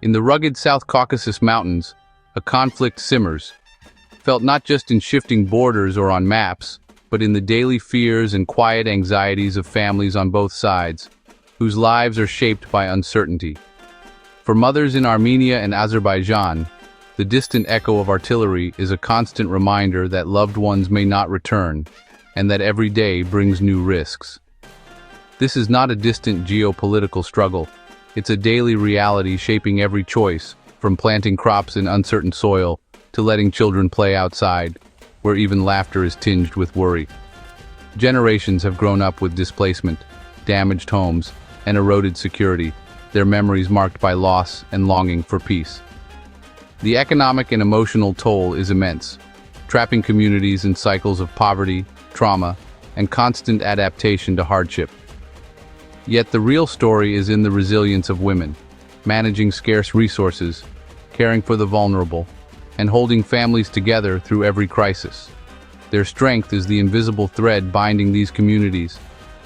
In the rugged South Caucasus Mountains, a conflict simmers, felt not just in shifting borders or on maps, but in the daily fears and quiet anxieties of families on both sides, whose lives are shaped by uncertainty. For mothers in Armenia and Azerbaijan, the distant echo of artillery is a constant reminder that loved ones may not return, and that every day brings new risks. This is not a distant geopolitical struggle. It's a daily reality shaping every choice, from planting crops in uncertain soil to letting children play outside, where even laughter is tinged with worry. Generations have grown up with displacement, damaged homes, and eroded security, their memories marked by loss and longing for peace. The economic and emotional toll is immense, trapping communities in cycles of poverty, trauma, and constant adaptation to hardship. Yet the real story is in the resilience of women, managing scarce resources, caring for the vulnerable, and holding families together through every crisis. Their strength is the invisible thread binding these communities,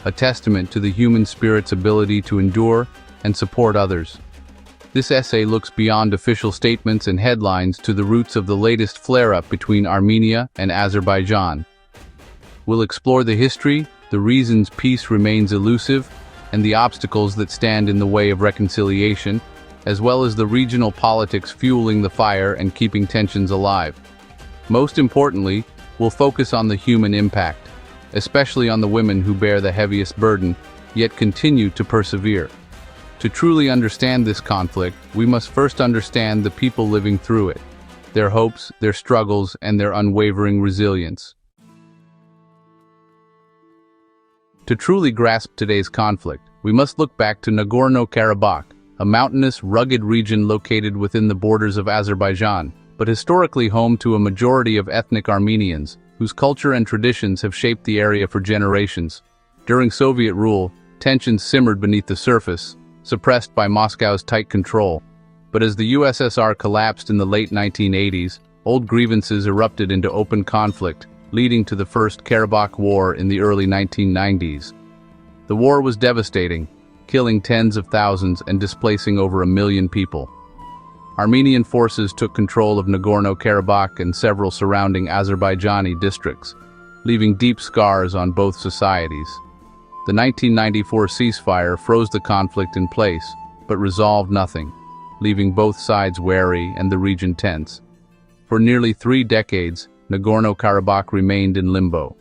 a testament to the human spirit's ability to endure and support others. This essay looks beyond official statements and headlines to the roots of the latest flare-up between Armenia and Azerbaijan. We'll explore the history, the reasons peace remains elusive, and the obstacles that stand in the way of reconciliation, as well as the regional politics fueling the fire and keeping tensions alive. Most importantly, we'll focus on the human impact, especially on the women who bear the heaviest burden, yet continue to persevere. To truly understand this conflict, we must first understand the people living through it, their hopes, their struggles, and their unwavering resilience. To truly grasp today's conflict, we must look back to Nagorno-Karabakh, a mountainous, rugged region located within the borders of Azerbaijan, but historically home to a majority of ethnic Armenians, whose culture and traditions have shaped the area for generations. During Soviet rule, tensions simmered beneath the surface, suppressed by Moscow's tight control. But as the USSR collapsed in the late 1980s, old grievances erupted into open conflict, leading to the First Karabakh War in the early 1990s. The war was devastating, killing tens of thousands and displacing over 1 million people. Armenian forces took control of Nagorno-Karabakh and several surrounding Azerbaijani districts, leaving deep scars on both societies. The 1994 ceasefire froze the conflict in place, but resolved nothing, leaving both sides wary and the region tense. For nearly 3 decades, Nagorno-Karabakh remained in limbo,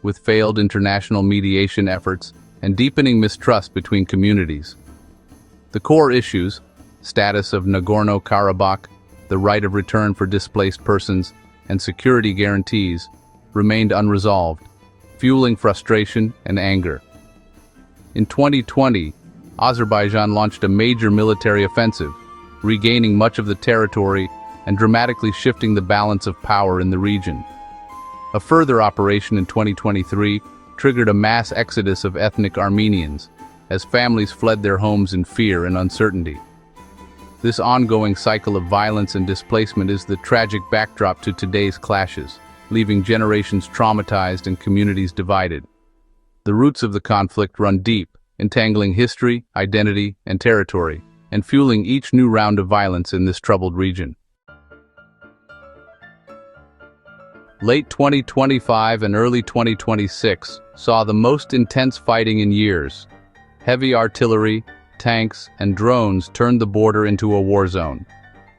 with failed international mediation efforts and deepening mistrust between communities. The core issues, status of Nagorno-Karabakh, the right of return for displaced persons, and security guarantees, remained unresolved, fueling frustration and anger. In 2020, Azerbaijan launched a major military offensive, regaining much of the territory and dramatically shifting the balance of power in the region. A further operation in 2023 triggered a mass exodus of ethnic Armenians, as families fled their homes in fear and uncertainty. This ongoing cycle of violence and displacement is the tragic backdrop to today's clashes, leaving generations traumatized and communities divided. The roots of the conflict run deep, entangling history, identity, and territory, and fueling each new round of violence in this troubled region. Late 2025 and early 2026 saw the most intense fighting in years. Heavy artillery, tanks, and drones turned the border into a war zone.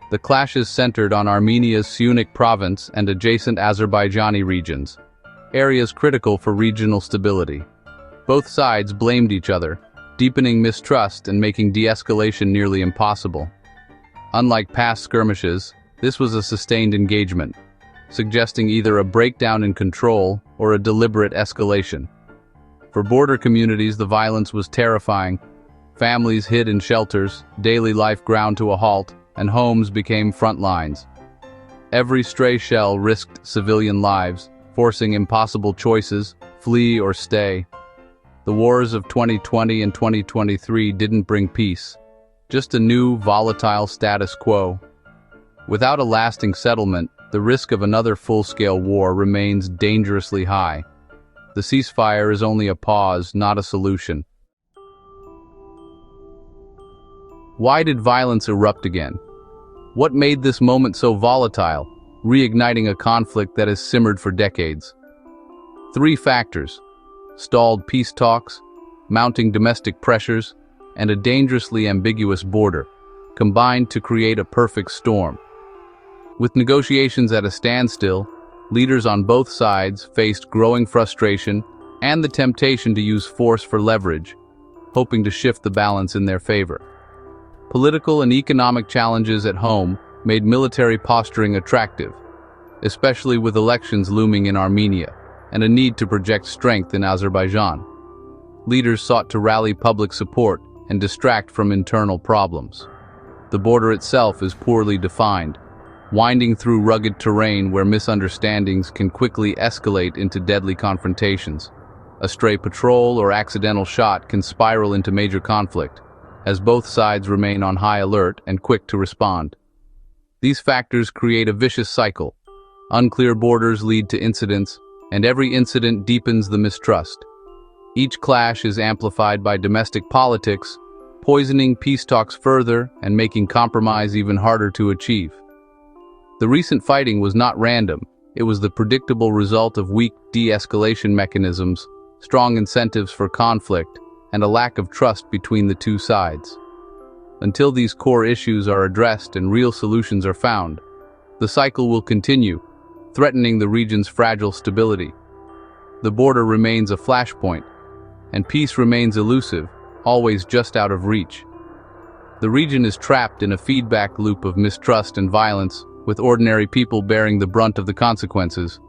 The clashes centered on Armenia's Syunik province and adjacent Azerbaijani regions, areas critical for regional stability. Both sides blamed each other, deepening mistrust and making de-escalation nearly impossible. Unlike past skirmishes, this was a sustained engagement, suggesting either a breakdown in control or a deliberate escalation. For border communities, the violence was terrifying. Families hid in shelters, daily life ground to a halt, and homes became front lines. Every stray shell risked civilian lives, forcing impossible choices: flee or stay. The wars of 2020 and 2023 didn't bring peace, just a new, volatile status quo. Without a lasting settlement, the risk of another full-scale war remains dangerously high. The ceasefire is only a pause, not a solution. Why did violence erupt again? What made this moment so volatile, reigniting a conflict that has simmered for decades? 3 factors: stalled peace talks, mounting domestic pressures, and a dangerously ambiguous border, combined to create a perfect storm. With negotiations at a standstill, leaders on both sides faced growing frustration and the temptation to use force for leverage, hoping to shift the balance in their favor. Political and economic challenges at home made military posturing attractive, especially with elections looming in Armenia and a need to project strength in Azerbaijan. Leaders sought to rally public support and distract from internal problems. The border itself is poorly defined, winding through rugged terrain where misunderstandings can quickly escalate into deadly confrontations. A stray patrol or accidental shot can spiral into major conflict, as both sides remain on high alert and quick to respond. These factors create a vicious cycle. Unclear borders lead to incidents, and every incident deepens the mistrust. Each clash is amplified by domestic politics, poisoning peace talks further and making compromise even harder to achieve. The recent fighting was not random. It was the predictable result of weak de-escalation mechanisms, strong incentives for conflict, and a lack of trust between the two sides. Until these core issues are addressed and real solutions are found, the cycle will continue, threatening the region's fragile stability. The border remains a flashpoint, and peace remains elusive, always just out of reach. The region is trapped in a feedback loop of mistrust and violence, with ordinary people bearing the brunt of the consequences.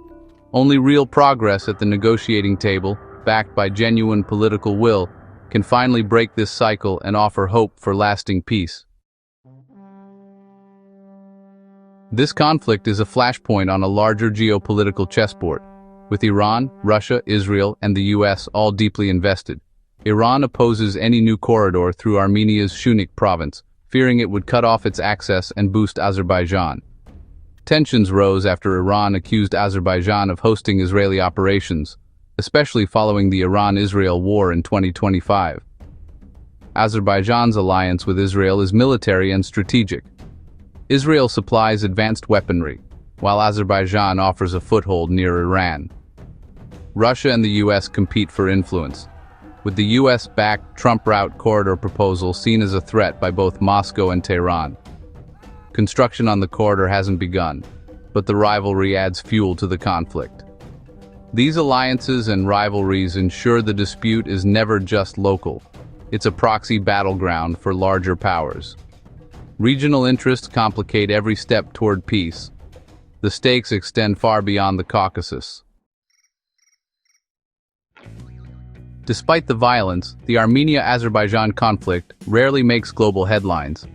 Only real progress at the negotiating table, backed by genuine political will, can finally break this cycle and offer hope for lasting peace. This conflict is a flashpoint on a larger geopolitical chessboard, with Iran, Russia, Israel, and the US all deeply invested. Iran opposes any new corridor through Armenia's Shunik province, fearing it would cut off its access and boost Azerbaijan. Tensions rose after Iran accused Azerbaijan of hosting Israeli operations, especially following the Iran-Israel war in 2025. Azerbaijan's alliance with Israel is military and strategic. Israel supplies advanced weaponry, while Azerbaijan offers a foothold near Iran. Russia and the US compete for influence, with the US-backed Trump Route Corridor proposal seen as a threat by both Moscow and Tehran. Construction on the corridor hasn't begun, but the rivalry adds fuel to the conflict. These alliances and rivalries ensure the dispute is never just local. It's a proxy battleground for larger powers. Regional interests complicate every step toward peace. The stakes extend far beyond the Caucasus. Despite the violence, the Armenia-Azerbaijan conflict rarely makes global headlines.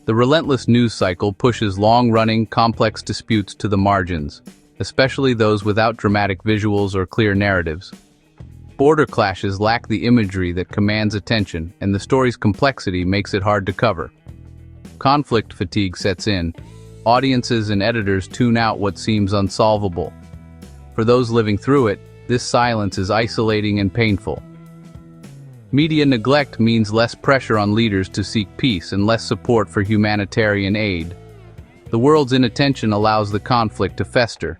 The relentless news cycle pushes long-running, complex disputes to the margins, especially those without dramatic visuals or clear narratives. Border clashes lack the imagery that commands attention, and the story's complexity makes it hard to cover. Conflict fatigue sets in. Audiences and editors tune out what seems unsolvable. For those living through it, this silence is isolating and painful. Media neglect means less pressure on leaders to seek peace and less support for humanitarian aid. The world's inattention allows the conflict to fester.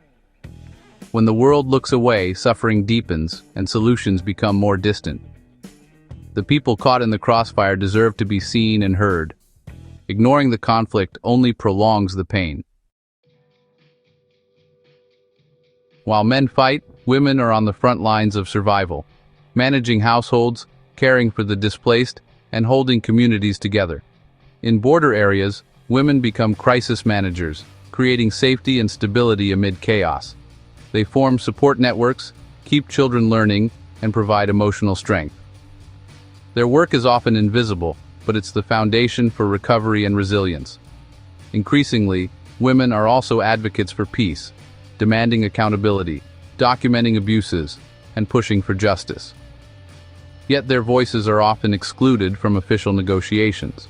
When the world looks away, suffering deepens and solutions become more distant. The people caught in the crossfire deserve to be seen and heard. Ignoring the conflict only prolongs the pain. While men fight, women are on the front lines of survival, managing households, caring for the displaced, and holding communities together. In border areas, women become crisis managers, creating safety and stability amid chaos. They form support networks, keep children learning, and provide emotional strength. Their work is often invisible, but it's the foundation for recovery and resilience. Increasingly, women are also advocates for peace, demanding accountability, documenting abuses, and pushing for justice. Yet their voices are often excluded from official negotiations.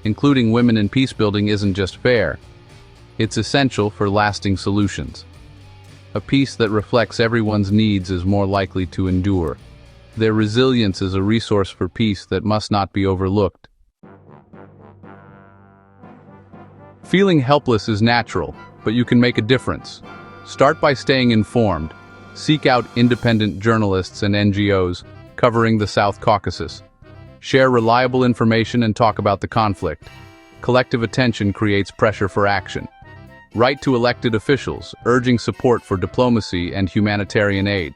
Including women in peacebuilding isn't just fair, it's essential for lasting solutions. A peace that reflects everyone's needs is more likely to endure. Their resilience is a resource for peace that must not be overlooked. Feeling helpless is natural, but you can make a difference. Start by staying informed. Seek out independent journalists and NGOs covering the South Caucasus. Share reliable information and talk about the conflict. Collective attention creates pressure for action. Write to elected officials, urging support for diplomacy and humanitarian aid.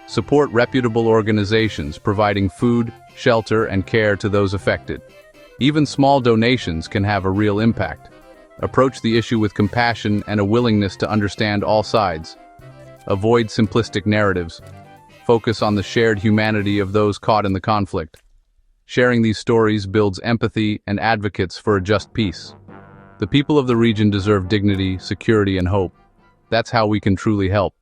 Support reputable organizations providing food, shelter, and care to those affected. Even small donations can have a real impact. Approach the issue with compassion and a willingness to understand all sides. Avoid simplistic narratives. Focus on the shared humanity of those caught in the conflict. Sharing these stories builds empathy and advocates for a just peace. The people of the region deserve dignity, security, and hope. That's how we can truly help.